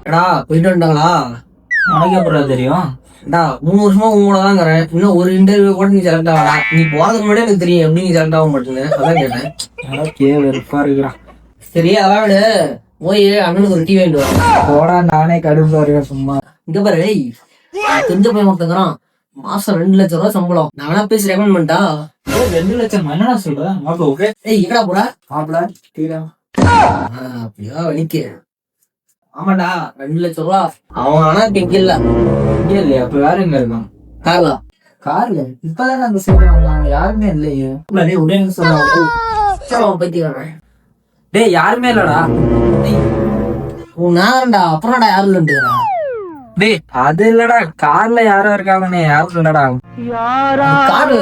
எடா போயிட்டு வந்துட்டாங்களா? உனக்கு எப்படா தெரியும்? 3 வருஷமா உங்களோட தான் இருக்கிறேன். இன்னும் ஒரு இன்டர்வியூ கூட நீ செலக்ட் ஆகல. நீ போறதுக்கு முன்னாடியே எனக்கு தெரியும் எப்படி நீ செலக்ட் ஆக மாட்டேன்னு. அதான் கேட்டேன். வெறுப்பா இருக்கிறான். சரி அதான் விடு. போய் அண்ணனுக்கு ஒரு டீ வாங்கிட்டு வா. போடா, நானே கடுப்புல இருக்கேன் சும்மா. இங்க பாரு, தெரிஞ்ச பையன் ஒருத்தங்கிறான். மாசம் 2 லட்சம் ரூபாய் சம்பளம். நான் வேணா பேசி ரெக்கமெண்ட் பண்ணிட்டா? 2 லட்சம் என்னடா சொல்ற? ஓகே. எங்கடா போடா? மாப்பிள டீடா. அப்படியா வலிக்கு? ஆமாண்டா, 2 லட்சம் ரூபா. அவன் ஆனா இங்க இல்ல. இங்க இல்லையா? அப்ப வேற எங்க இருக்கான்? கார்ல. கார்ல? இப்பதானே அந்த சைடு வந்தாங்க, யாருமே இல்லையே. உடனே சொன்னான் பைத்தியக்காரன். டேய் யாருமே இல்லடா. நான்டா அப்புறம்டா யாரும் இல்லைன்றா. டேய் அது இல்லடா, கார்ல யாரும் இருக்காங்கன்னு யாரும் இல்லடா. கார்ல